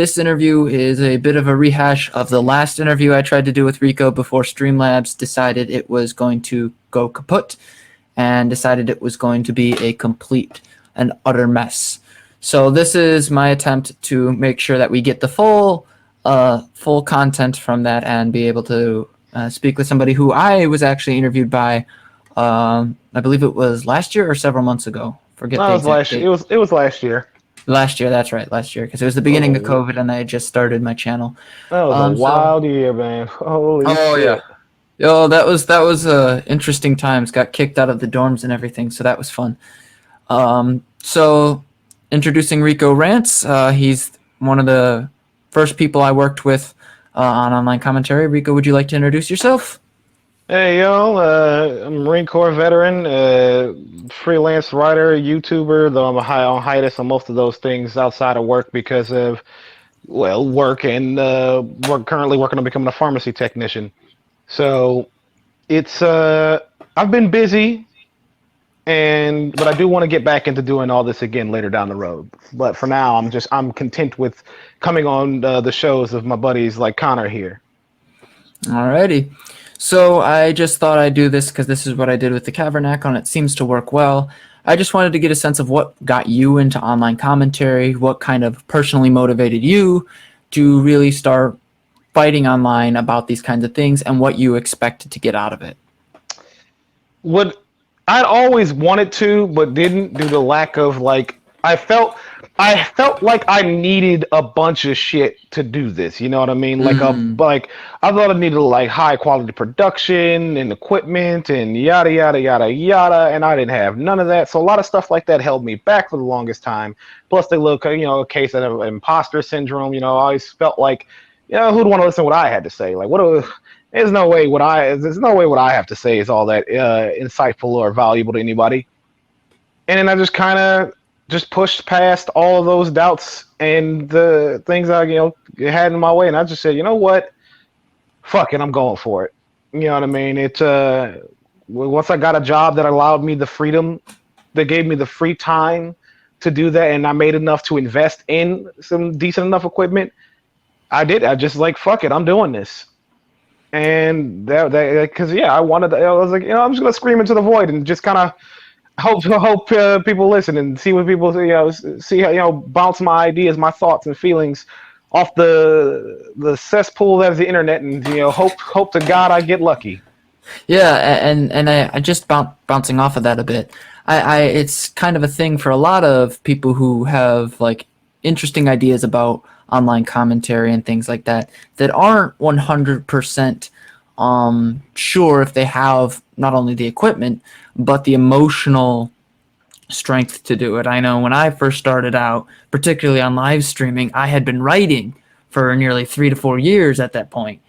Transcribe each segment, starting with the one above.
this interview is a bit of a rehash of the last interview I tried to do with Rico before Streamlabs decided it was going to go kaput and decided it was going to be a complete and utter mess. So this is my attempt to make sure that we get the full content from that and be able to speak with somebody who I was actually interviewed by. I believe it was last year or several months ago. Forget the exact date. It was last year. Last year, that's right, last year, because it was the beginning of COVID, and I had just started my channel. That was a wild year, man. Holy shit. Yeah. Yo, that was interesting times. Got kicked out of the dorms and everything, so that was fun. So introducing Rico Rants. He's one of the first people I worked with on online commentary. Rico, would you like to introduce yourself? Hey, yo, I'm a Marine Corps veteran, freelance writer, YouTuber, though I'm on hiatus on most of those things outside of work because of, work and currently working on becoming a pharmacy technician. So it's, I've been busy, but I do want to get back into doing all this again later down the road. But for now, I'm content with coming on the shows of my buddies like Connor here. Alrighty. So I just thought I'd do this because this is what I did with the Cavernacle, and it seems to work well. I just wanted to get a sense of what got you into online commentary, what kind of personally motivated you to really start fighting online about these kinds of things, and what you expected to get out of it. What I'd always wanted to, but didn't due to lack of I felt like I needed a bunch of shit to do this. You know what I mean? I thought I needed high quality production and equipment and yada yada yada yada, and I didn't have none of that. So a lot of stuff like that held me back for the longest time. Plus the little a case of imposter syndrome. I always felt like, who'd want to listen to what I had to say? There's no way what I have to say is all that insightful or valuable to anybody. And then I just kind of pushed past all of those doubts and the things I had in my way, and I just said, you know what, fuck it, I'm going for it. You know what I mean? It's once I got a job that allowed me the freedom, that gave me the free time to do that, and I made enough to invest in some decent enough equipment, I did. I just fuck it, I'm doing this. And because I was like, I'm just gonna scream into the void and just kind of hope people listen and see what people see how bounce my ideas, my thoughts and feelings off the cesspool that is the internet, and hope to God I get lucky. Yeah, and I just bouncing off of that a bit. It's kind of a thing for a lot of people who have interesting ideas about online commentary and things like that aren't 100% sure if they have not only the equipment but the emotional strength to do it. I know when I first started out, particularly on live streaming, I had been writing for nearly 3 to 4 years at that point.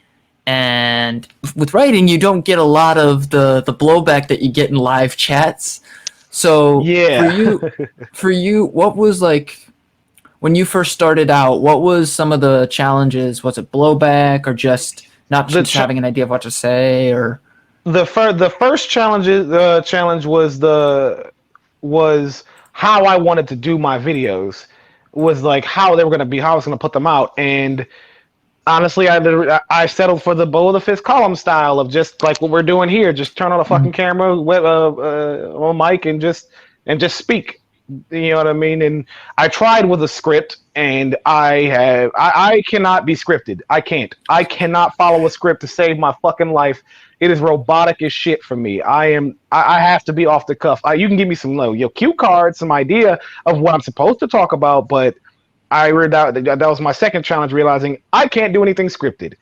And with writing, you don't get a lot of the blowback that you get in live chats. So yeah. for you, what was when you first started out, what was some of the challenges? Was it blowback or just not just having an idea of what to say? Or the first challenge was how I wanted to do my videos, was how they were going to be, how I was going to put them out. And honestly, I settled for the below the fifth column style of just what we're doing here. Just turn on a fucking camera, on mic, and just speak. You know what I mean? And I tried with a script, and I cannot be scripted. I cannot follow a script to save my fucking life. It is robotic as shit for me. I have to be off the cuff. You can give me some cue cards, some idea of what I'm supposed to talk about, but I read out that was my second challenge, realizing I can't do anything scripted.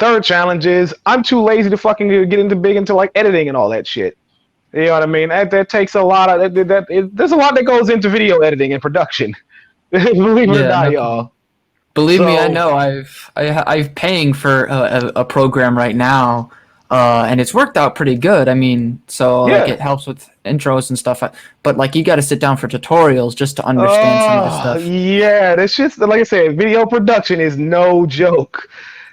Third challenge is I'm too lazy to fucking get into editing and all that shit. You know what I mean? That takes a lot of there's a lot that goes into video editing and production. Believe it or not, y'all. Believe me, I know. I'm paying for a program right now, and it's worked out pretty good. I mean, it helps with intros and stuff. But you got to sit down for tutorials just to understand some of the stuff. Yeah, this shit's like I said, video production is no joke.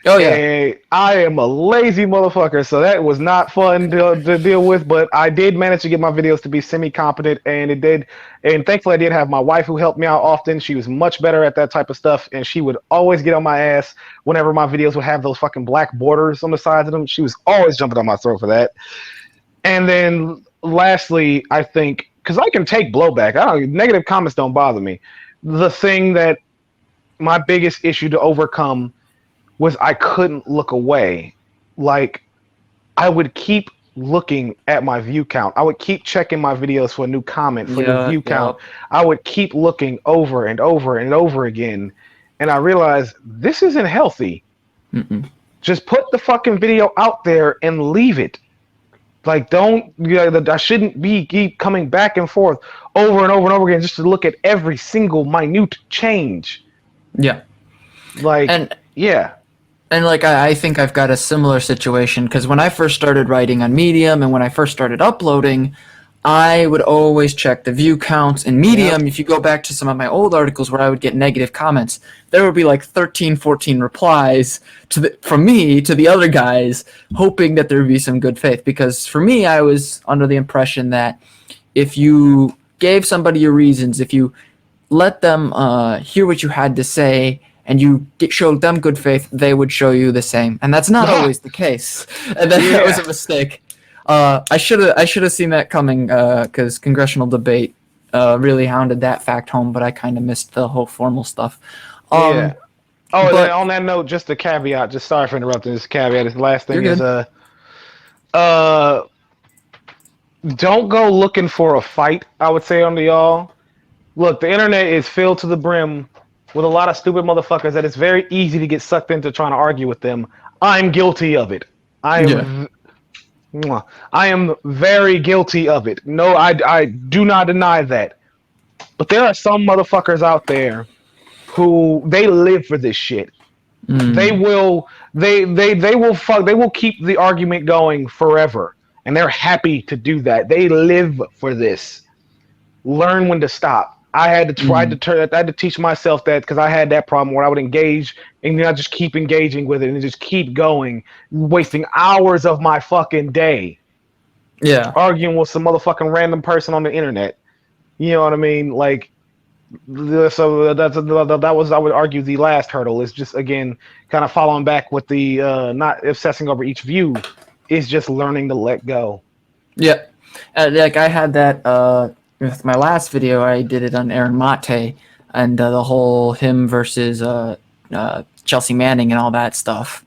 Oh yeah. And I am a lazy motherfucker, so that was not fun to deal with. But I did manage to get my videos to be semi-competent, and it did. And thankfully, I did have my wife who helped me out often. She was much better at that type of stuff, and she would always get on my ass whenever my videos would have those fucking black borders on the sides of them. She was always jumping on my throat for that. And then lastly, I think because I can take blowback, negative comments don't bother me. The thing that my biggest issue to overcome was I couldn't look away. Like I would keep looking at my view count. I would keep checking my videos for a new comment, for new Yeah. view count. Yep. I would keep looking over and over and over again. And I realized this isn't healthy. Mm-mm. Just put the fucking video out there and leave it. Like don't I shouldn't be keep coming back and forth over and over and over again just to look at every single minute change. Yeah. Like And yeah. And like I think I've got a similar situation because when I first started writing on Medium and when I first started uploading, I would always check the view counts in Medium. Yep. If you go back to some of my old articles where I would get negative comments, there would be like 13, 14 replies from me to the other guys, hoping that there would be some good faith. Because for me, I was under the impression that if you gave somebody your reasons, if you let them hear what you had to say, and you showed them good faith, they would show you the same, and that's not always the case. And that was a mistake. I should have seen that coming because congressional debate really hounded that fact home, but I kind of missed the whole formal stuff. Yeah. Oh, and but then on that note, just a caveat. Just sorry for interrupting. This caveat. This last thing you're is good. don't go looking for a fight. I would say on y'all. Look, the internet is filled to the brim with a lot of stupid motherfuckers that it's very easy to get sucked into trying to argue with them. I'm guilty of it. I Yeah. am. I am very guilty of it. No, I do not deny that. But there are some motherfuckers out there who they live for this shit. They Mm. will they will keep the argument going forever, and they're happy to do that. They live for this. Learn when to stop. I had to try to Mm. turn. I had to teach myself that because I had that problem where I would engage and then I just keep engaging with it and just keep going, wasting hours of my fucking day Yeah. arguing with some motherfucking random person on the internet. You know what I mean? Like, so that was I would argue the last hurdle is just again kind of following back with the not obsessing over each view is just learning to let go. Yeah. Like I had that with my last video. I did it on Aaron Mate and the whole him versus Chelsea Manning and all that stuff.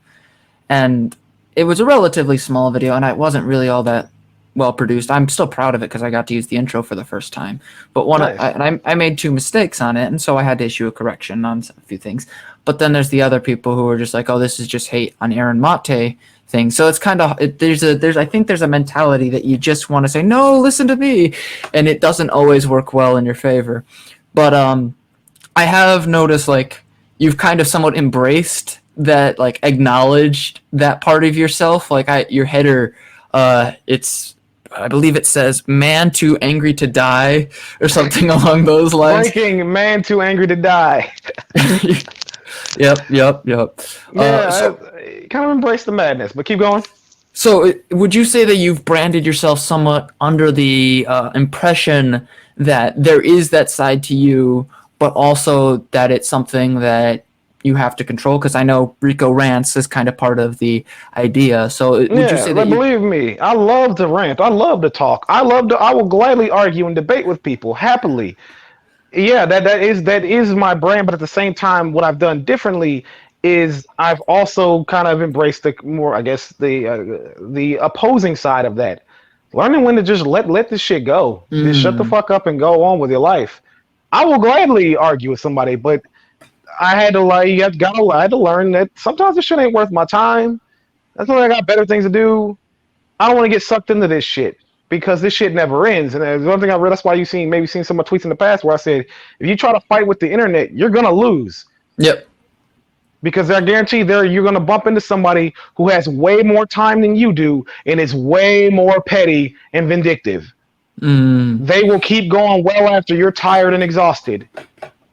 And it was a relatively small video, and it wasn't really all that well produced. I'm still proud of it because I got to use the intro for the first time. But Nice. I made 2 mistakes on it, and so I had to issue a correction on a few things. But then there's the other people who are just like, "Oh, this is just hate on Aaron Mate thing." So it's kind of there's I think there's a mentality that you just want to say, "No, listen to me," and it doesn't always work well in your favor. But I have noticed like you've kind of somewhat embraced that, like acknowledged that part of yourself. Like your header, it's I believe it says "man too angry to die" or something along those lines. Breaking man too angry to die. Yep. Yeah, I kind of embrace the madness, but keep going. So would you say that you've branded yourself somewhat under the impression that there is that side to you, but also that it's something that you have to control? Because I know Rico Rants is kind of part of the idea. So would you Yeah, say that like, you? believe me, I love to rant. I love to talk. I will gladly argue and debate with people happily. Yeah, that is my brand, but at the same time, what I've done differently is I've also kind of embraced the more, I guess, the opposing side of that. Learning when to just let this shit go. Just shut the Mm, fuck up and go on with your life. I will gladly argue with somebody, but I had to like I had to learn that sometimes this shit ain't worth my time. That's why I got better things to do. I don't want to get sucked into this shit because this shit never ends. And there's one thing I read. That's why you maybe seen some of my tweets in the past where I said, if you try to fight with the internet, you're gonna lose yep. because I guarantee you're gonna bump into somebody who has way more time than you do and is way more petty and vindictive. Mm, They will keep going well after you're tired and exhausted.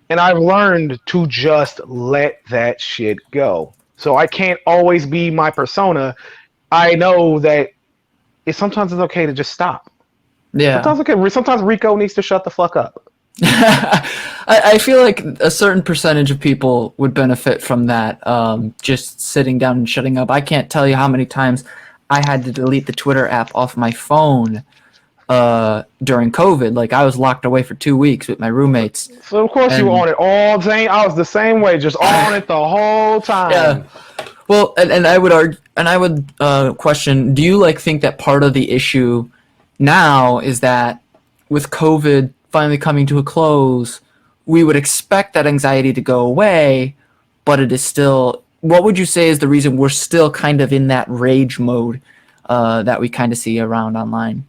And I've learned to just let that shit go. So I can't always be my persona. I know that sometimes it's okay to just stop. Yeah. Sometimes Rico needs to shut the fuck up. I feel like a certain percentage of people would benefit from that. Just sitting down and shutting up. I can't tell you how many times I had to delete the Twitter app off my phone during COVID. Like I was locked away for 2 weeks with my roommates. So of course you were And on it all day. I was the same way, just on it the whole yeah, time. well, and I would argue, and I would question: do you like think that part of the issue now is that with COVID finally coming to a close, we would expect that anxiety to go away, but it is still. What would you say is the reason we're still kind of in that rage mode that we kind of see around online?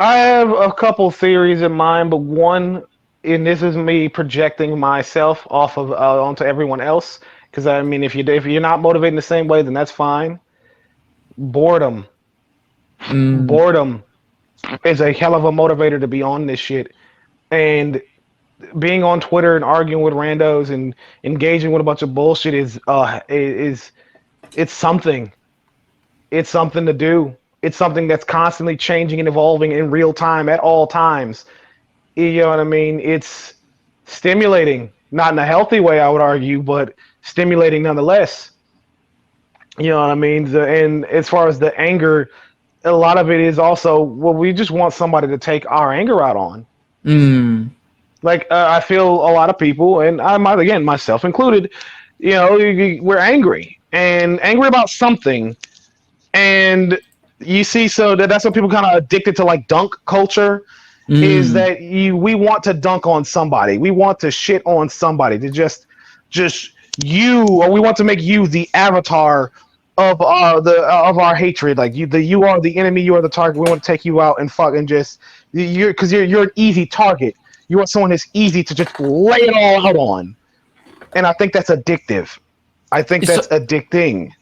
I have a couple theories in mind, but one, and this is me projecting myself off of onto everyone else. Because I mean, if you're not motivating the same way, then that's fine. Boredom, Mm, boredom is a hell of a motivator to be on this shit. And being on Twitter and arguing with randos and engaging with a bunch of bullshit is it's something. It's something to do. It's something that's constantly changing and evolving in real time at all times. You know what I mean? It's stimulating, not in a healthy way, I would argue, but stimulating nonetheless. You know what I mean? And as far as the anger, a lot of it is also, well, we just want somebody to take our anger out on. mm, Like I feel a lot of people, and I might again myself included, we're angry and angry about something, and you see, so that's what people kind of addicted to, like dunk culture, is mm. that we want to dunk on somebody, we want to shit on somebody, to just you, or we want to make you the avatar of our hatred, like you are the enemy, you are the target, we want to take you out and fucking just you're an easy target. You want someone that's easy to just lay it all out on. And I think that's addictive. I think So, that's addicting.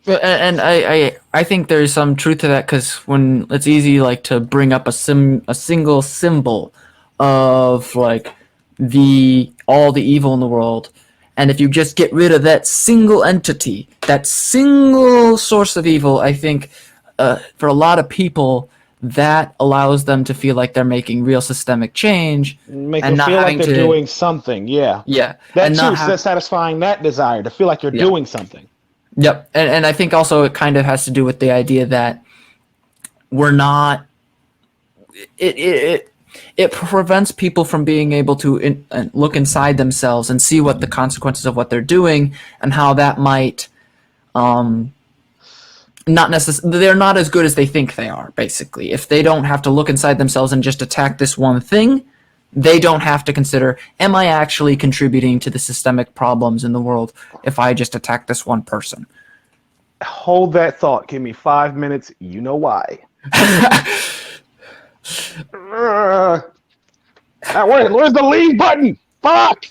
and I think there's some truth to that because when it's easy like to bring up a single symbol of like the all the evil in the world, and if you just get rid of that single entity, that single source of evil, I think for a lot of people that allows them to feel like they're making real systemic change Make them and not feel like having they're to doing something. Yeah. yeah That and too, not so have satisfying that desire to feel like you're yeah. doing something. Yep, and I think also it kind of has to do with the idea that we're not. It prevents people from being able to look inside themselves and see what the consequences of what they're doing and how that might not necessarily they're not as good as they think they are. Basically, if they don't have to look inside themselves and just attack this one thing, they don't have to consider, am I actually contributing to the systemic problems in the world if I just attack this one person? Hold that thought. Give me 5 minutes. You know why. Where's the leave button? Fuck!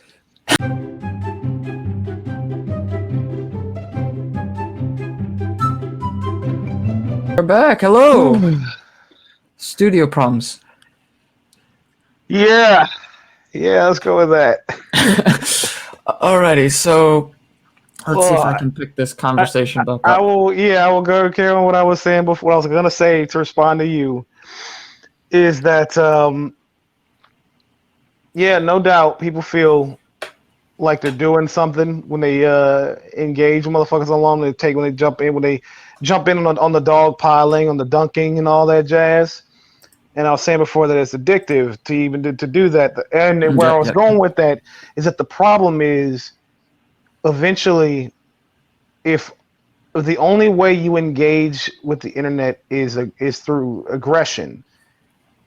We're back. Hello. Studio problems. Yeah. Yeah, let's go with that. Alrighty, so let's see if I Well, can pick this conversation back I up. will. Yeah, I will go carry on what I was saying before. What I was gonna say to respond to you is that, yeah, no doubt, people feel like they're doing something when they engage motherfuckers along. When they jump in on the dog piling, on the dunking, and all that jazz. And I was saying before that it's addictive to even to do that. And where I Yep, was yep. going with that is that the problem is eventually, if the only way you engage with the internet is through aggression,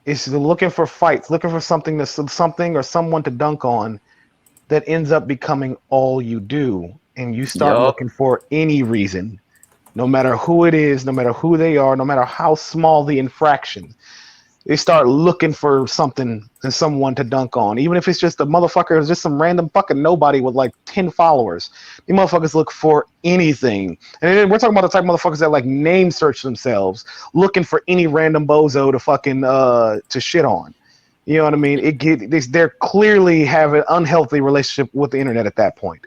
is looking for fights, looking for something or someone to dunk on, that ends up becoming all you do, and you start Yup. looking for any reason, no matter who it is, no matter who they are, no matter how small the infraction. They start looking for something and someone to dunk on, even if it's just a motherfucker, it's just some random fucking nobody with like 10 followers. These motherfuckers look for anything, and then we're talking about the type of motherfuckers that like name search themselves, looking for any random bozo to fucking to shit on. You know what I mean? They're clearly have an unhealthy relationship with the internet at that point.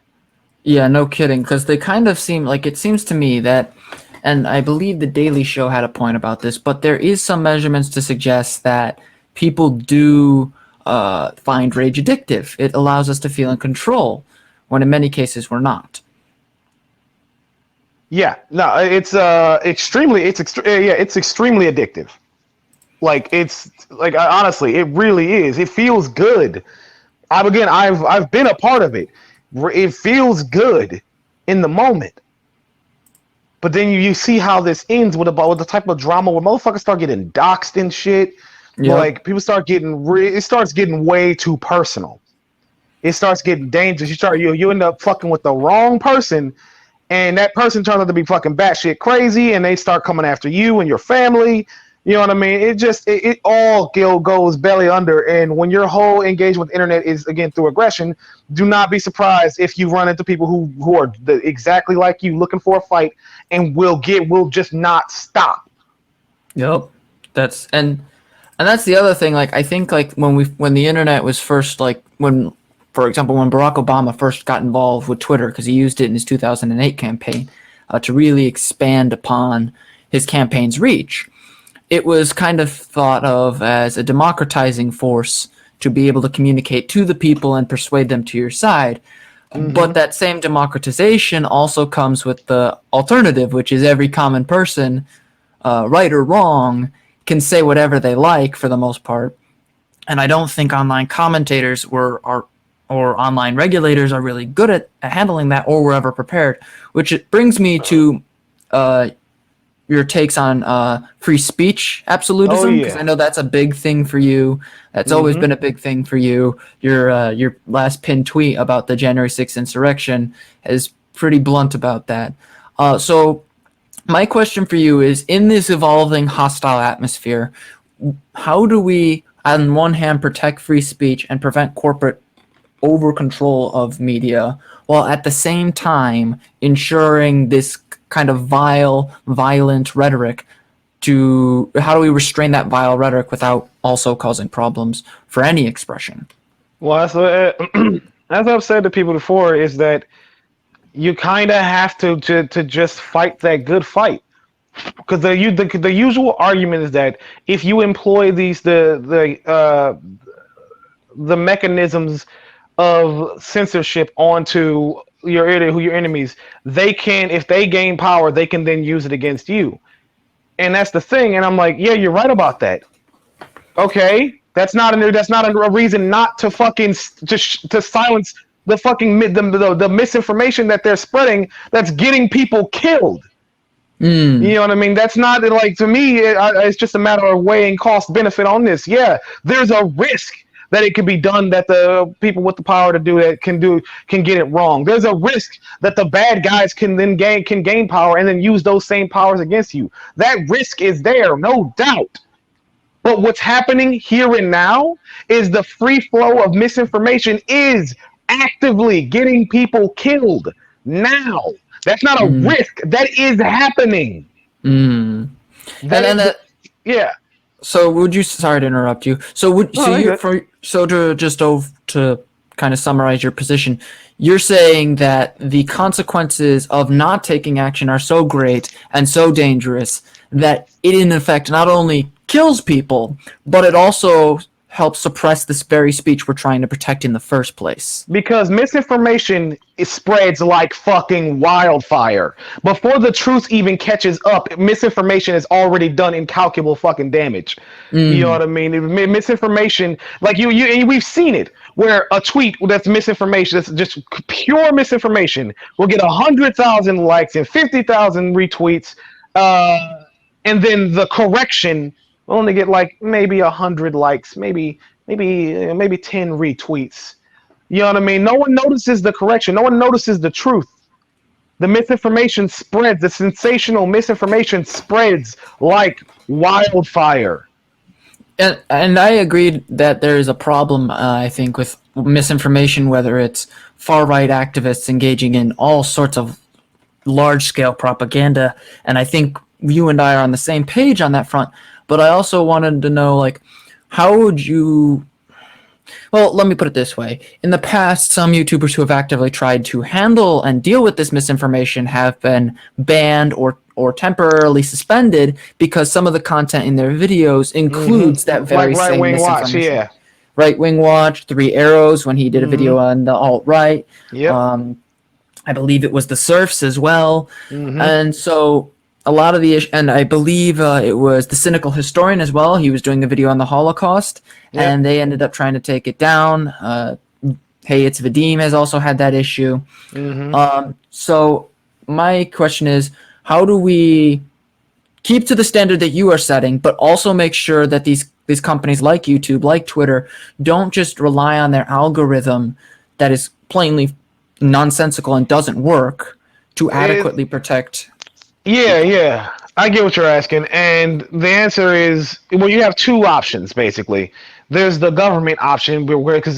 Yeah, no kidding. Because they kind of seem like it seems to me that, and I believe the Daily Show had a point about this, but there is some measurements to suggest that people do find rage addictive. It allows us to feel in control, when in many cases we're not. Yeah, no, it's it's extremely addictive. Like it's like honestly, it really is. It feels good. I've been a part of it. It feels good in the moment. But then you see how this ends with the type of drama where motherfuckers start getting doxxed and shit. Yep. Like people start getting it starts getting way too personal. It starts getting dangerous. You end up fucking with the wrong person, and that person turns out to be fucking batshit crazy, and they start coming after you and your family. You know what I mean? It all goes belly under. And when your whole engagement with the internet is again through aggression, do not be surprised if you run into people who are exactly like you, looking for a fight, and will just not stop. Yep. That's and that's the other thing. Like I think like when the internet was first like when, for example, when Barack Obama first got involved with Twitter because he used it in his 2008 campaign to really expand upon his campaign's reach. It was kind of thought of as a democratizing force to be able to communicate to the people and persuade them to your side. But that same democratization also comes with the alternative, which is every common person, right or wrong, can say whatever they like for the most part. And I don't think online commentators or online regulators are really good at handling that or were ever prepared. Which it brings me to your takes on free speech Oh absolutism, because I yeah. know that's a big thing for you. That's always Mm-hmm. been a big thing for you. Your last pinned tweet about the January 6th insurrection is pretty blunt about that. So my question for you is, in this evolving hostile atmosphere, how do we, on one hand, protect free speech and prevent corporate over control of media, while at the same time ensuring this kind of violent rhetoric to how do we restrain that vile rhetoric without also causing problems for any expression? Well, as I've said to people before, is that you kind of have to just fight that good fight. Because the usual argument is that if you employ the mechanisms of censorship onto your enemies, they can, if they gain power, they can then use it against you. And that's the thing. And I'm like, yeah, you're right about that. Okay, that's not a reason not to fucking to silence the fucking the misinformation that they're spreading that's getting people killed. You know what I mean? That's not like, to me. It's just a matter of weighing cost benefit on this. Yeah, there's a risk that it could be done, that the people with the power to do it can get it wrong. There's a risk that the bad guys can then gain power and then use those same powers against you. That risk is there, no doubt. But what's happening here and now is the free flow of misinformation is actively getting people killed now. That's not a Mm, risk. That is happening. mm. That And is, yeah. so would you? Sorry to interrupt you. So No, they you good. for so to just to kind of summarize your position, you're saying that the consequences of not taking action are so great and so dangerous that it in effect not only kills people, but it also helps suppress this very speech we're trying to protect in the first place. Because misinformation spreads like fucking wildfire. Before the truth even catches up, misinformation has already done incalculable fucking damage. You know Mm, what I mean? Misinformation, like and we've seen it, where a tweet that's misinformation, that's just pure misinformation, will get 100,000 likes and 50,000 retweets, and then the correction will only get like maybe 100 likes, maybe 10 retweets. You know what I mean? No one notices the correction. No one notices the truth. The misinformation spreads. The sensational misinformation spreads like wildfire. and I agreed that there is a problem. I think with misinformation, whether it's far right activists engaging in all sorts of large scale propaganda, and I think you and I are on the same page on that front. But I also wanted to know, like, how would you Well, let me put it this way. In the past, some YouTubers who have actively tried to handle and deal with this misinformation have been banned or temporarily suspended because some of the content in their videos includes that Like very Right same Wing Watch, misinformation. yeah. Right Wing Watch, Three Arrows when he did a video on the alt right. Yep. I believe it was the Surfs as well, Mm-hmm. and so a lot of the and I believe it was the Cynical Historian as well. He was doing a video on the Holocaust, Yep. and they ended up trying to take it down. Hey, it's Vadim has also had that issue. So my question is, how do we keep to the standard that you are setting, but also make sure that these companies like YouTube, like Twitter, don't just rely on their algorithm that is plainly nonsensical and doesn't work to It, adequately protect yeah, people? yeah. I get what you're asking, and the answer is well, you have two options basically. There's the government option, where because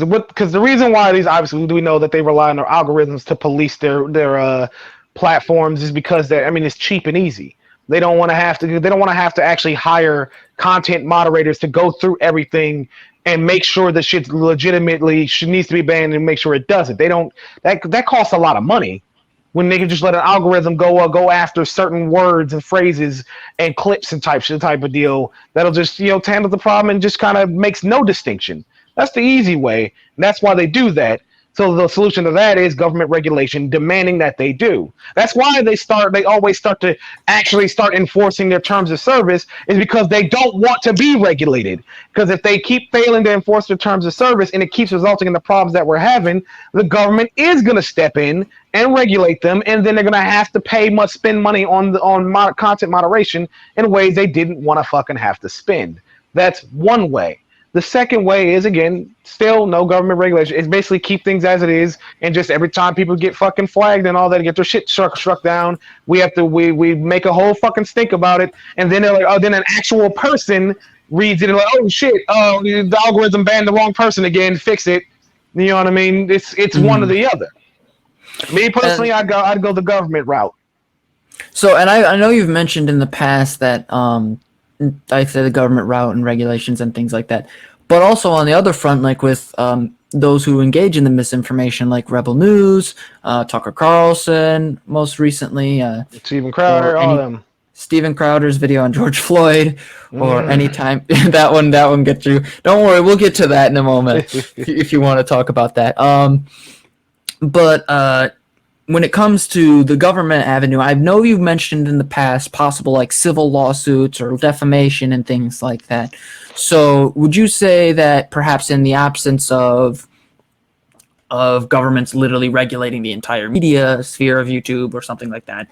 the reason why these obviously we know that they rely on their algorithms to police their platforms is because I mean it's cheap and easy. They don't want to have to actually hire content moderators to go through everything and make sure the shit legitimately needs to be banned and make sure it doesn't. They don't that costs a lot of money when they can just let an algorithm go after certain words and phrases and clips and type of deal that'll just handle the problem and just kind of makes no distinction. That's the easy way, and that's why they do that. So the solution to that is government regulation demanding that they do. That's why they always start to actually start enforcing their terms of service is because they don't want to be regulated. Because if they keep failing to enforce their terms of service and it keeps resulting in the problems that we're having, the government is going to step in and regulate them, and then they're going to have to spend money on content moderation in ways they didn't want to fucking have to spend. That's one way. The second way is again still no government regulation. It's basically keep things as it is, and just every time people get fucking flagged and all that, get their shit struck down, we make a whole fucking stink about it, and then they're like, oh, then an actual person reads it and like, oh shit, oh the algorithm banned the wrong person again, fix it. You know what I mean? It's one or Mm. the other. Me personally, And I'd go the government route. so, and I know you've mentioned in the past that I say the government route and regulations and things like that, but also on the other front, like with those who engage in the misinformation, like Rebel News, Tucker Carlson, most recently, Steven or Crowder, all of any them. Stephen Crowder's video on George Floyd, or Mm. anytime that one gets you. Don't worry, we'll get to that in a moment if you want to talk about that. But when it comes to the government avenue, I know you've mentioned in the past possible like civil lawsuits or defamation and things like that. So would you say that perhaps in the absence of governments literally regulating the entire media sphere of YouTube or something like that,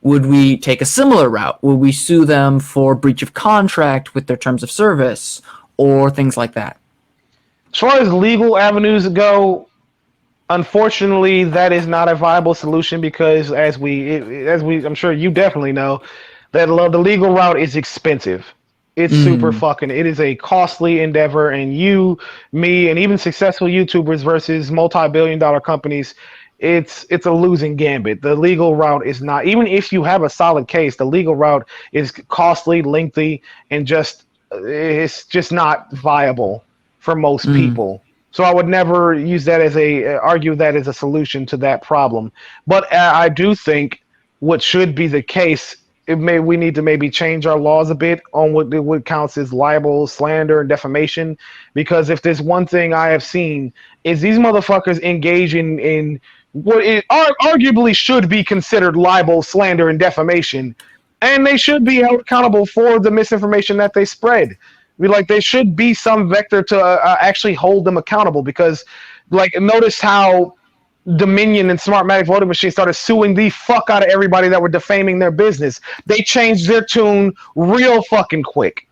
would we take a similar route? Would we sue them for breach of contract with their terms of service or things like that? As far as legal avenues go, unfortunately, that is not a viable solution because, I'm sure you definitely know, that the legal route is expensive. It's super Mm, fucking. It is a costly endeavor, and me, and even successful YouTubers versus multi-billion-dollar companies, it's a losing gambit. The legal route is not. Even if you have a solid case, the legal route is costly, lengthy, and it's just not viable for most mm, people. So I would never use that as argue that as a solution to that problem. But I do think what should be the case, we need to maybe change our laws a bit on what counts as libel, slander, and defamation. Because if there's one thing I have seen is these motherfuckers engage in what it arguably should be considered libel, slander, and defamation, and they should be held accountable for the misinformation that they spread. There should be some vector to actually hold them accountable because, like, notice how Dominion and Smartmatic voting machines started suing the fuck out of everybody that were defaming their business. They changed their tune real fucking quick.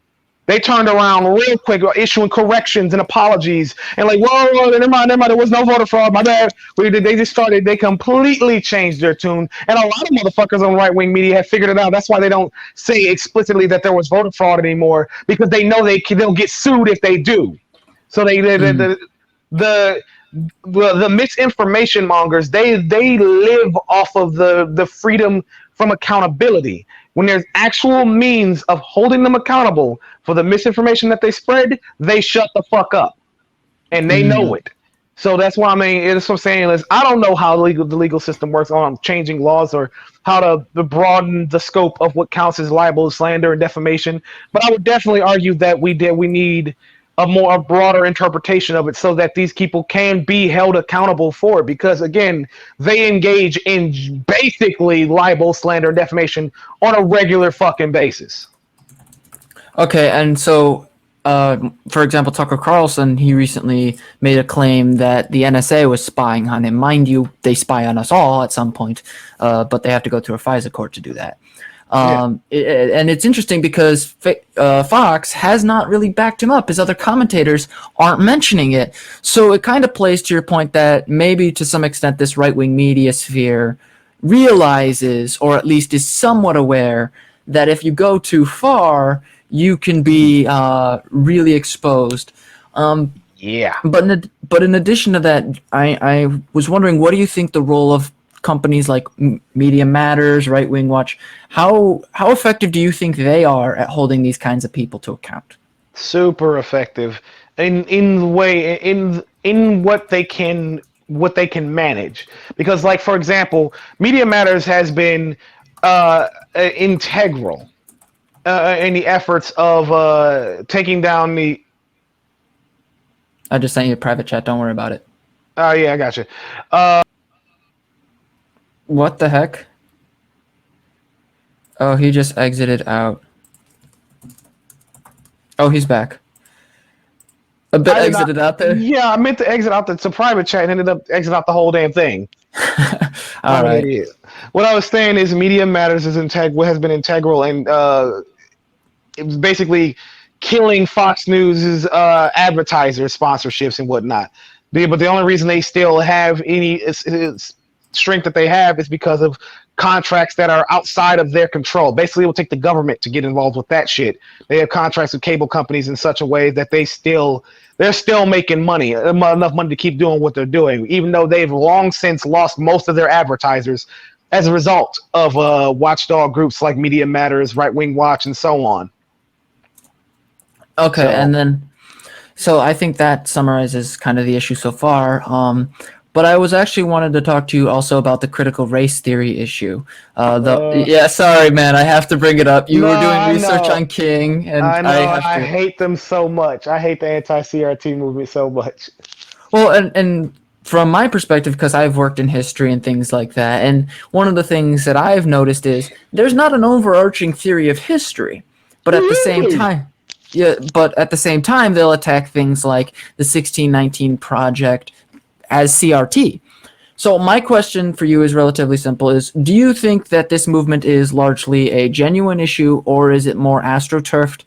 They turned around real quick, issuing corrections and apologies, and like, whoa, never mind, there was no voter fraud, my bad. They completely changed their tune, and a lot of motherfuckers on right wing media have figured it out. That's why they don't say explicitly that there was voter fraud anymore because they know they'll get sued if they do. So mm, the the misinformation mongers they live off of the freedom from accountability. When there's actual means of holding them accountable for the misinformation that they spread, they shut the fuck up. and they know Mm. it. So that's why I mean, it's what I'm saying is I don't know how the legal system works on changing laws or how to broaden the scope of what counts as libel, slander, and defamation. But I would definitely argue that we need a broader interpretation of it so that these people can be held accountable for it. Because again, they engage in basically libel, slander, and defamation on a regular fucking basis. Okay, and so, for example, Tucker Carlson, he recently made a claim that the NSA was spying on him. Mind you, they spy on us all at some point, but they have to go through a FISA court to do that. Yeah. And it's interesting because Fox has not really backed him up. His other commentators aren't mentioning it. So it kind of plays to your point that maybe to some extent this right-wing media sphere realizes, or at least is somewhat aware, that if you go too far, you can be really exposed. Yeah. But in addition to that, I was wondering, what do you think the role of companies like Media Matters, Right Wing Watch, how effective do you think they are at holding these kinds of people to account? Super effective in the way in what they can manage, because like for example, Media Matters has been integral in the efforts of taking down the I just sent you a private chat. Don't worry about it. oh yeah, I got you. What the heck? Oh, he just exited out. Oh, he's back. A bit I did not. exited out there. Yeah, I meant to exit out the private chat and ended up exit out the whole damn thing. All I'm an right. idiot. What I was saying is Media Matters is has been integral and it was basically killing Fox News's advertisers, sponsorships, and whatnot. But the only reason they still have any strength that they have is because of contracts that are outside of their control. Basically, it will take the government to get involved with that shit. They have contracts with cable companies in such a way that they're still making money, enough money to keep doing what they're doing, even though they've long since lost most of their advertisers as a result of watchdog groups like Media Matters, Right Wing Watch, and so on. Okay, So and then so I think that summarizes kind of the issue so far. But I was actually wanted to talk to you also about the critical race theory issue. Yeah, sorry, man, I have to bring it up. You no, were doing I research know. on King, and I I know. have I to. hate them so much. I hate the anti-CRT movement so much. Well, and from my perspective, because I've worked in history and things like that, and one of the things that I've noticed is there's not an overarching theory of history, but at the same Really? time, yeah, but at the same time, they'll attack things like the 1619 Project as CRT. So my question for you is relatively simple: is do you think that this movement is largely a genuine issue, or is it more astroturfed,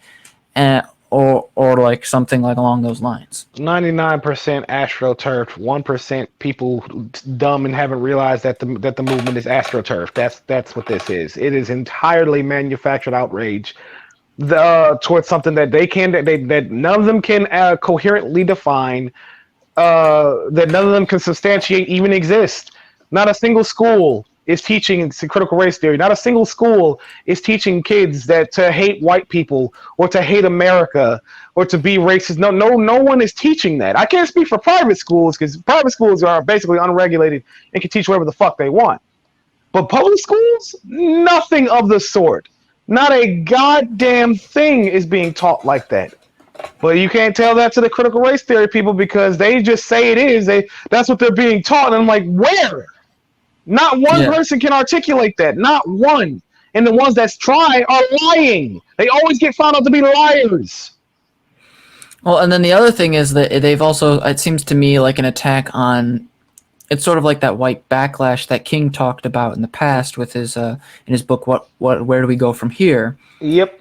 uh, or like something like along those lines? 99% astroturf, 1% people dumb and haven't realized that the movement is astroturf. That's what this is. It is entirely manufactured outrage towards something that that none of them can coherently define, that none of them can substantiate even exist. Not a single school is teaching critical race theory. Not a single school is teaching kids that to hate white people or to hate America or to be racist. No one is teaching that. I can't speak for private schools because private schools are basically unregulated and can teach whatever the fuck they want. But public schools, nothing of the sort. Not a goddamn thing is being taught like that. But you can't tell that to the critical race theory people because they just say it is. That's what they're being taught. And I'm like, where? Not one Yeah. person can articulate that. Not one. And the ones that try are lying. They always get found out to be liars. Well, and then the other thing is that they've also, it seems to me, like an attack on, it's sort of like that white backlash that King talked about in the past with his in his book, where do we go from here, Yep.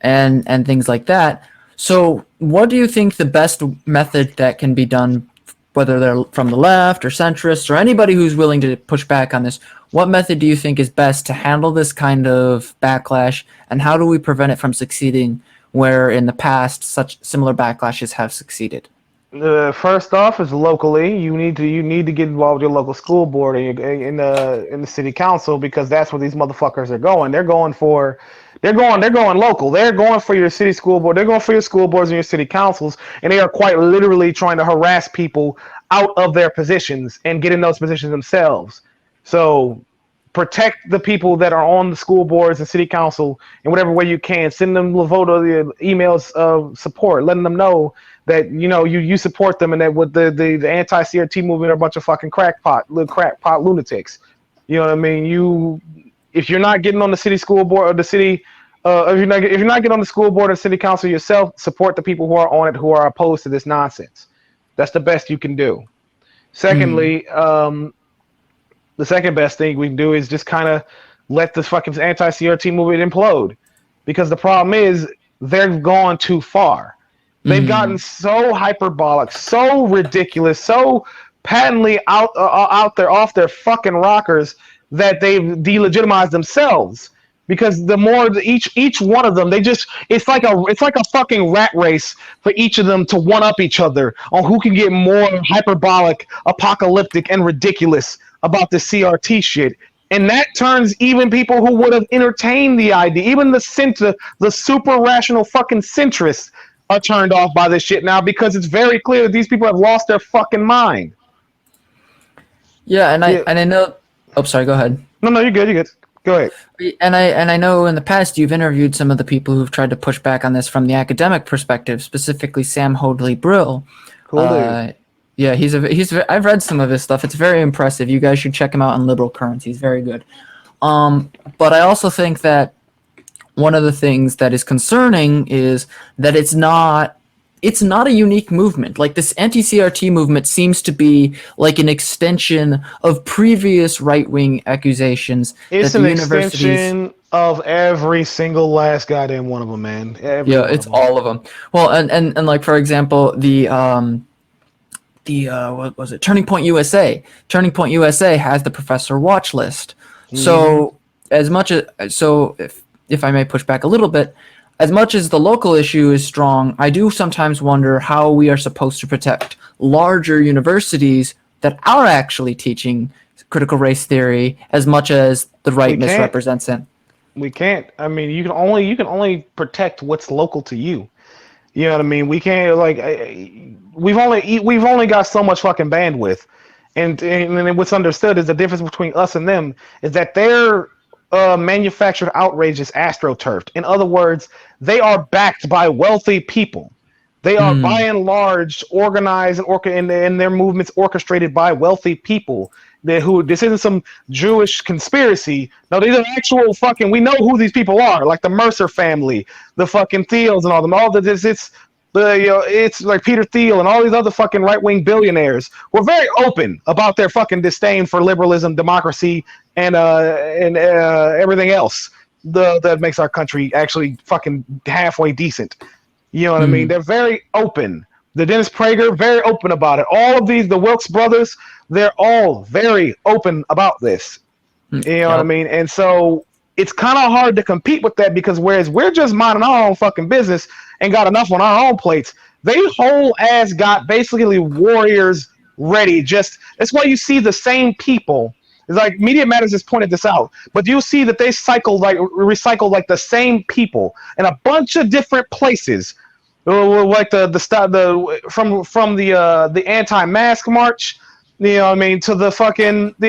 and things like that. So what do you think the best method that can be done, whether they're from the left or centrists or anybody who's willing to push back on this, what method do you think is best to handle this kind of backlash, and how do we prevent it from succeeding where in the past such similar backlashes have succeeded? First off, is locally. You need to get involved with your local school board and in the city council, because that's where these motherfuckers are going. They're going local. They're going for your city school board. They're going for your school boards and your city councils, and they are quite literally trying to harass people out of their positions and get in those positions themselves. So protect the people that are on the school boards and city council in whatever way you can. Send them Lavoto emails of support, letting them know that you support them, and that with the anti-CRT movement are a bunch of fucking crackpot lunatics. You know what I mean? If you're not getting on the city school board or the city, if you're not getting on the school board or city council yourself, support the people who are on it who are opposed to this nonsense. That's the best you can do. Mm. Secondly, the second best thing we can do is just kind of let this fucking anti-CRT movement implode, because the problem is they've gone too far. They've gotten Mm. so hyperbolic, so ridiculous, so patently out there off their fucking rockers that they've delegitimized themselves. Because the more each one of them, it's like a fucking rat race for each of them to one up each other on who can get more hyperbolic, apocalyptic, and ridiculous about the CRT shit. And that turns even people who would have entertained the idea, even the super rational fucking centrists, are turned off by this shit now, because it's very clear that these people have lost their fucking mind. Yeah, and I Yeah. and I know. Oh, sorry. Go ahead. No, no, you're good. You're good. Go ahead. And I know in the past you've interviewed some of the people who've tried to push back on this from the academic perspective, specifically Sam Hoadley Brill. Cool dude. Uh, yeah, I've read some of his stuff. It's very impressive. You guys should check him out on Liberal Currents. He's very good. But I also think that one of the things that is concerning is that it's not a unique movement. Like, this anti-CRT movement seems to be like an extension of previous right-wing accusations that It's the an universities. extension of every single last goddamn one of them, man. Every Yeah, one of it's them. all of them. Well, and like, for example, the what was it? Turning Point USA. Turning Point USA has the professor watch list. Mm-hmm. So if I may push back a little bit, as much as the local issue is strong, I do sometimes wonder how we are supposed to protect larger universities that are actually teaching critical race theory as much as the right We can't. misrepresents it. We can't. I mean, you can only protect what's local to you. You know what I mean? We can't, like, we've only got so much fucking bandwidth, and what's understood is the difference between us and them is that their manufactured outrage is astroturfed. In other words, they are backed by wealthy people. They are by Mm, and large organized and their movements orchestrated by wealthy people. Who This isn't some Jewish conspiracy. No, these are actual fucking. We know who these people are, like the Mercer family, the fucking Thiels, and all them. All this, it's like Peter Thiel and all these other fucking right wing billionaires were very open about their fucking disdain for liberalism, democracy, and everything else that makes our country actually fucking halfway decent. You know what I mean? mm, They're very open. The Dennis Prager, very open about it. All of these, the Wilkes brothers, they're all very open about this. You know what I yep. mean? And so it's kind of hard to compete with that, because whereas we're just minding our own fucking business and got enough on our own plates, they whole ass got basically warriors ready. Just that's why you see the same people. It's like Media Matters has pointed this out, but you'll see that they recycle like the same people in a bunch of different places, like the anti-mask march, you know what I mean, to the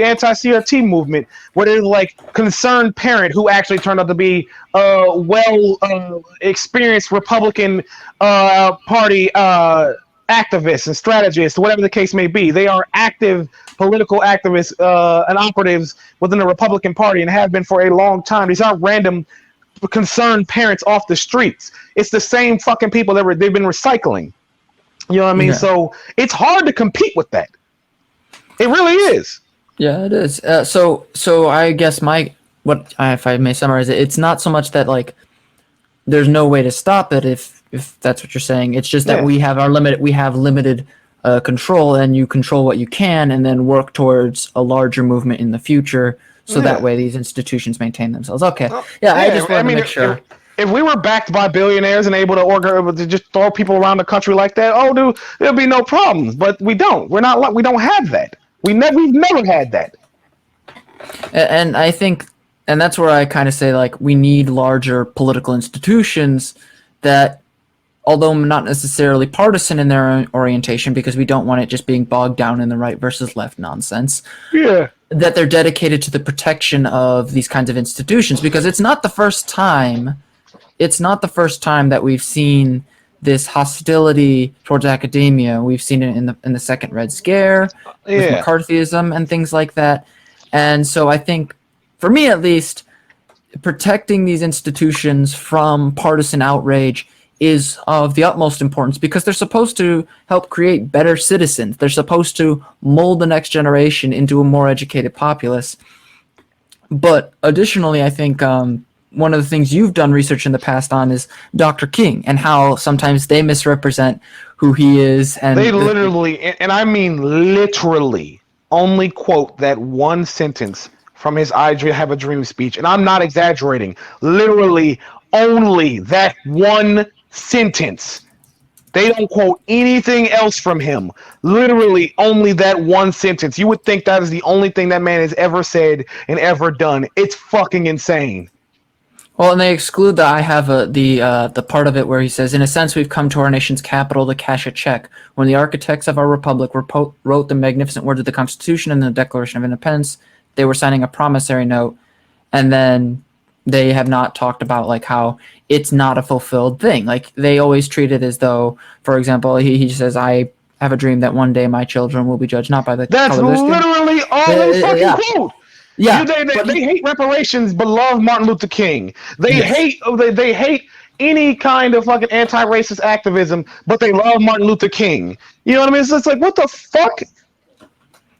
anti-CRT movement, where there's like concerned parent who actually turned out to be well experienced Republican party activists and strategists, whatever the case may be. They are active political activists and operatives within the Republican Party and have been for a long time. These aren't random concerned parents off the streets. It's the same fucking people they've been recycling. You know what I mean? Yeah. So it's hard to compete with that. It really is. Yeah, it is. So I guess if I may summarize it, it's not so much that, like, there's no way to stop it, if that's what you're saying. It's just that Yeah. we have limited control, and you control what you can, and then work towards a larger movement in the future, so that Yeah. way these institutions maintain themselves. Okay. Well, Yeah, I yeah. just I wanted to mean, make sure. if we were backed by billionaires and able to just throw people around the country like that, oh, dude, there'll be no problems. But we don't. We don't have that. We've never had that. And I think, and that's where I kind of say, like, we need larger political institutions that, although not necessarily partisan in their orientation, because we don't want it just being bogged down in the right versus left nonsense. Yeah. That they're dedicated to the protection of these kinds of institutions, because it's not the first time that we've seen this hostility towards academia. We've seen it in the Second Red Scare, with McCarthyism and things like that. And so I think, for me at least, protecting these institutions from partisan outrage is of the utmost importance, because they're supposed to help create better citizens. They're supposed to mold the next generation into a more educated populace. But additionally, I think one of the things you've done research in the past on is Dr. King, and how sometimes they misrepresent who he is. And they literally, and I mean literally, only quote that one sentence from his I Have a Dream speech. And I'm not exaggerating. Literally only that one sentence. They don't quote anything else from him. Literally only that one sentence. You would think that is the only thing that man has ever said and ever done. It's fucking insane. Well, and they exclude the part of it where he says, "In a sense, we've come to our nation's capital to cash a check. When the architects of our republic wrote the magnificent words of the Constitution and the Declaration of Independence, they were signing a promissory note." And then they have not talked about, like, how it's not a fulfilled thing. Like, they always treat it as though, for example, he says, "I have a dream that one day my children will be judged not by the That's color of their skin." literally all they fucking quote. Yeah, they hate reparations, but love Martin Luther King. They hate any kind of fucking anti-racist activism, but they love Martin Luther King. You know what I mean? So it's like, what the fuck?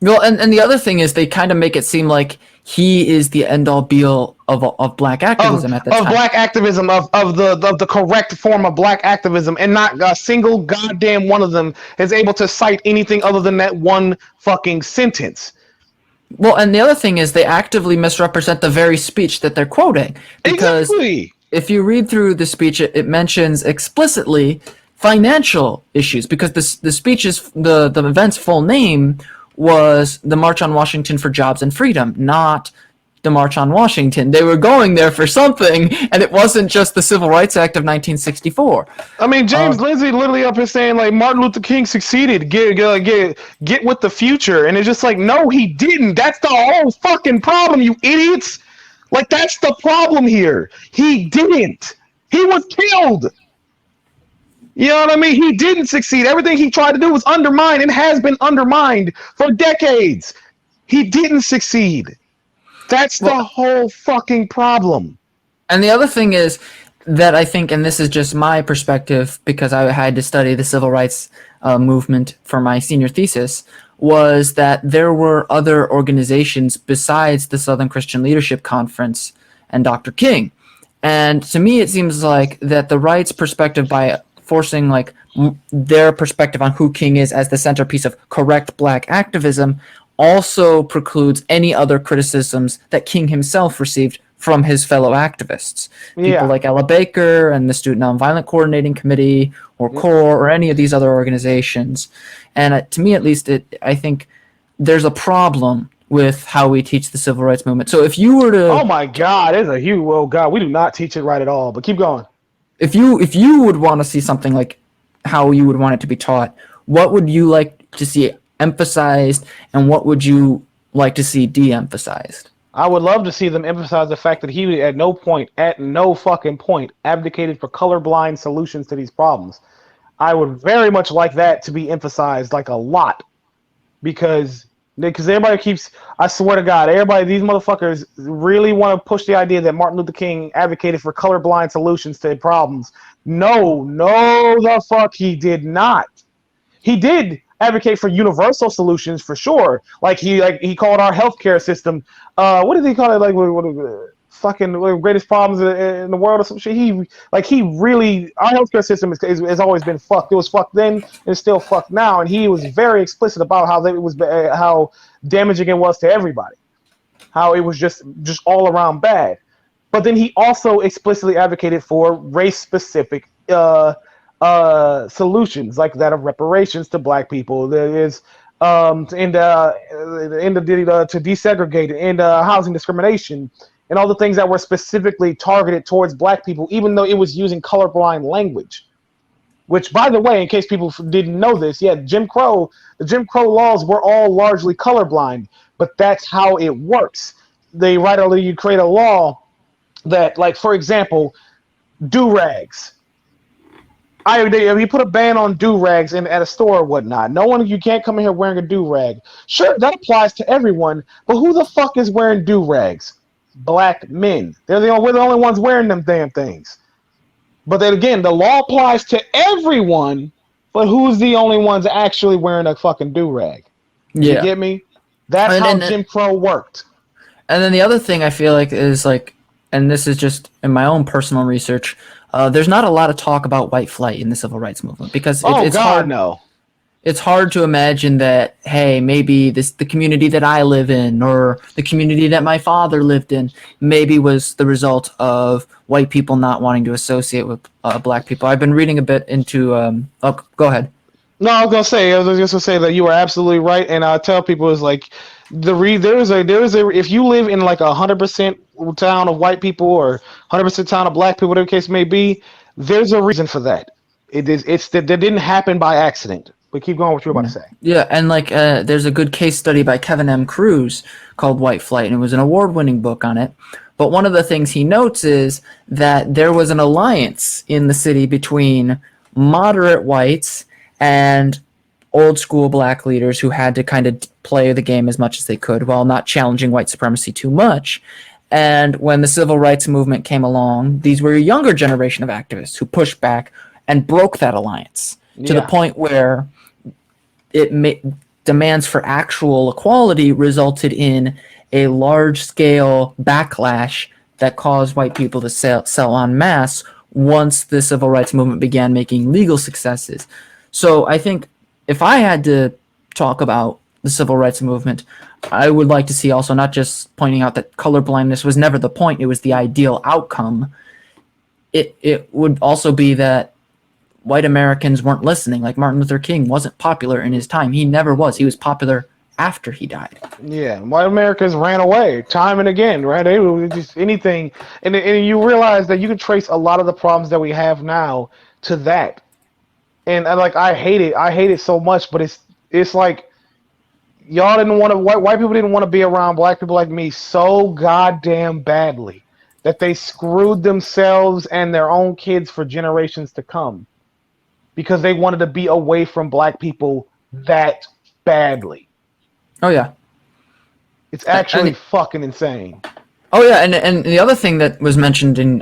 Well, and the other thing is, they kind of make it seem like he is the end-all be-all of black activism at the time. Of black activism, of the correct form of black activism, and not a single goddamn one of them is able to cite anything other than that one fucking sentence. Well, and the other thing is, they actively misrepresent the very speech that they're quoting. Because if you read through the speech, it mentions explicitly financial issues, because the speech is, the event's full name was the March on Washington for Jobs and Freedom, not the March on Washington. They were going there for something, and it wasn't just the Civil Rights Act of 1964. I mean, James Lindsay literally up here saying, like, Martin Luther King succeeded. Get with the future. And it's just like, no, he didn't. That's the whole fucking problem, you idiots. Like, that's the problem here. He didn't. He was killed. You know what I mean? He didn't succeed. Everything he tried to do was undermined and has been undermined for decades. He didn't succeed. That's the whole fucking problem. And the other thing is that I think, and this is just my perspective because I had to study the civil rights movement for my senior thesis, was that there were other organizations besides the Southern Christian Leadership Conference and Dr. King. And to me, it seems like that the right's perspective, by forcing like their perspective on who King is as the centerpiece of correct black activism, also precludes any other criticisms that King himself received from his fellow activists. People like Ella Baker and the Student Nonviolent Coordinating Committee or CORE or any of these other organizations. And to me, at least, I think there's a problem with how we teach the civil rights movement. So if you were to... Oh my God, it's a huge... Oh God, we do not teach it right at all, but keep going. If you would want to see something like how you would want it to be taught, what would you like to see emphasized, and what would you like to see de-emphasized? I would love to see them emphasize the fact that he at no fucking point, abdicated for colorblind solutions to these problems. I would very much like that to be emphasized, like, a lot, because everybody keeps, I swear to God, these motherfuckers really want to push the idea that Martin Luther King advocated for colorblind solutions to problems. No, the fuck he did not. He did advocate for universal solutions for sure. Like he called our healthcare system, what did he call it? Like fucking greatest problems in the world or some shit. He really, our healthcare system has always been fucked. It was fucked then, and it's still fucked now. And he was very explicit about how damaging it was to everybody. How it was just all around bad. But then he also explicitly advocated for race-specific solutions, like that of reparations to black people. There is to desegregate and housing discrimination and all the things that were specifically targeted towards black people, even though it was using colorblind language. Which, by the way, in case people didn't know this, yeah, the Jim Crow laws were all largely colorblind, but that's how it works. They you create a law that, like, for example, do-rags. You put a ban on do-rags at a store or whatnot. You can't come in here wearing a do-rag. Sure, that applies to everyone, but who the fuck is wearing do-rags? Black men. We're the only ones wearing them damn things. But then again, the law applies to everyone, but who's the only ones actually wearing a fucking do-rag? You get me? That's how Jim Crow worked. And then the other thing I feel like is like, and this is just in my own personal research, there's not a lot of talk about white flight in the civil rights movement because it's hard. No. It's hard to imagine that, hey, maybe the community that I live in or the community that my father lived in maybe was the result of white people not wanting to associate with black people. I've been reading a bit into. Go ahead. No, I was just gonna say that you are absolutely right, and I tell people is like if you live in like 100% town of white people or 100% town of black people, whatever the case may be, there's a reason for that. That didn't happen by accident. But keep going what you were about to say. Yeah, and like there's a good case study by Kevin M. Cruz called White Flight, and it was an award-winning book on it. But one of the things he notes is that there was an alliance in the city between moderate whites and old school black leaders who had to kind of play the game as much as they could while not challenging white supremacy too much. And when the civil rights movement came along, these were a younger generation of activists who pushed back and broke that alliance to the point where demands for actual equality resulted in a large-scale backlash that caused white people to sell en masse once the civil rights movement began making legal successes. So I think if I had to talk about the civil rights movement, I would like to see also not just pointing out that colorblindness was never the point, it was the ideal outcome. It would also be that white Americans weren't listening. Like Martin Luther King wasn't popular in his time. He never was. He was popular after he died. Yeah, white Americans ran away time and again, right? They would just anything. And you realize that you can trace a lot of the problems that we have now to that. And I hate it. I hate it so much, but it's like y'all didn't want to, white people didn't want to be around black people like me so goddamn badly that they screwed themselves and their own kids for generations to come. Because they wanted to be away from black people that badly. Oh, yeah. It's actually fucking insane. Oh, yeah, and the other thing that was mentioned in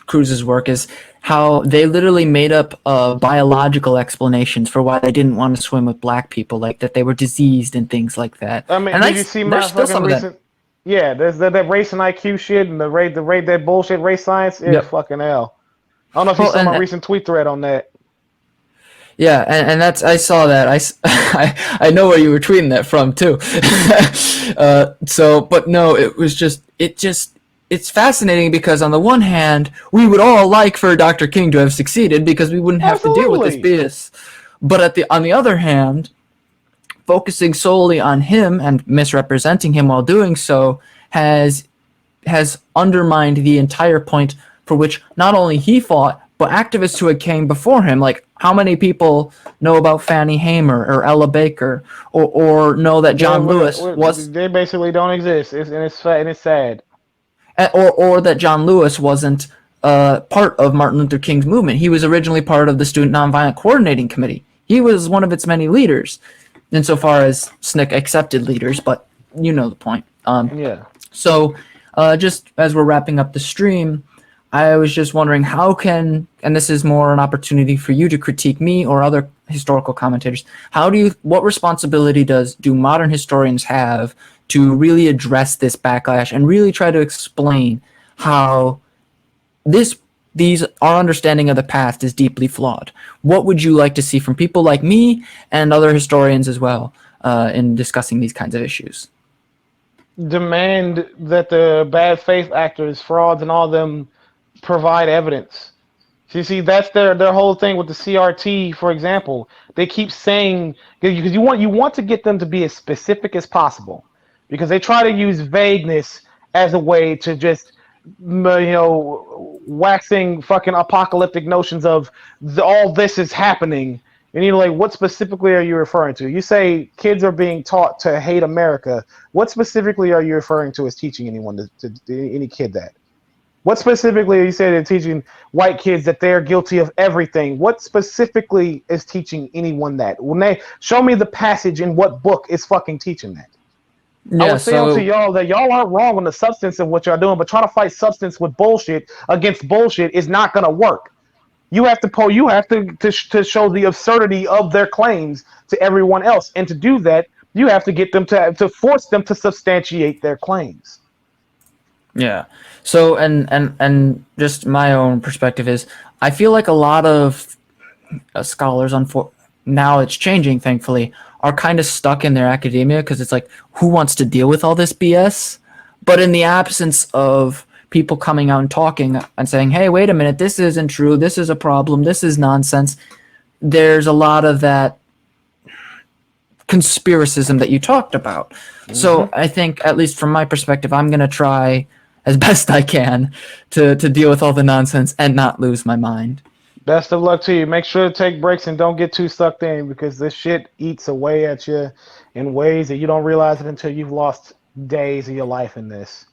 Cruz's work is how they literally made up biological explanations for why they didn't want to swim with black people, like that they were diseased and things like that. I mean, did you see my fucking recent... Yeah, there's that race and IQ shit and that bullshit race science. Yeah, fucking hell. I don't know if you saw my recent tweet thread on that. Yeah, and that's I saw that. I know where you were tweeting that from too. But no, it's fascinating because on the one hand, we would all like for Dr. King to have succeeded because we wouldn't have to deal with this BS. But on the other hand, focusing solely on him and misrepresenting him while doing so has undermined the entire point for which not only he fought, but activists who had came before him. Like, how many people know about Fannie Hamer or Ella Baker or know that John Lewis was... They basically don't exist, and it's sad. Or that John Lewis wasn't part of Martin Luther King's movement. He was originally part of the Student Nonviolent Coordinating Committee. He was one of its many leaders, insofar as SNCC accepted leaders, but you know the point. Yeah. So just as we're wrapping up the stream, I was just wondering and this is more an opportunity for you to critique me or other historical commentators, what responsibility do modern historians have to really address this backlash and really try to explain how our understanding of the past is deeply flawed? What would you like to see from people like me and other historians as well in discussing these kinds of issues? demand that the bad faith actors, frauds, and all them provide evidence. You see, that's their whole thing with the CRT, for example. They keep saying because you want to get them to be as specific as possible, because they try to use vagueness as a way to just waxing fucking apocalyptic notions of all this is happening. And you're like, what specifically are you referring to? You say kids are being taught to hate America. What specifically are you referring to as teaching anyone to any kid that? What specifically are you saying they're teaching white kids that they're guilty of everything? What specifically is teaching anyone that? When they show me the passage in what book is fucking teaching that? I Yeah, would say unto so y'all that y'all aren't wrong on the substance of what y'all doing, but trying to fight substance with bullshit against bullshit is not gonna work. You have to to show the absurdity of their claims to everyone else, and to do that, you have to get them to force them to substantiate their claims. yeah. So and just my own perspective is I feel like a lot of scholars now it's changing thankfully are kind of stuck in their academia because it's like who wants to deal with all this BS? But in the absence of people coming out and talking and saying, "Hey, wait a minute, this isn't true. This is a problem. This is nonsense." There's a lot of that conspiracism that you talked about. Mm-hmm. So I think, at least from my perspective, I'm going to try as best I can to deal with all the nonsense and not lose my mind. Best of luck to you. Make sure to take breaks and don't get too sucked in, because this shit eats away at you in ways that you don't realize it until you've lost days of your life in this.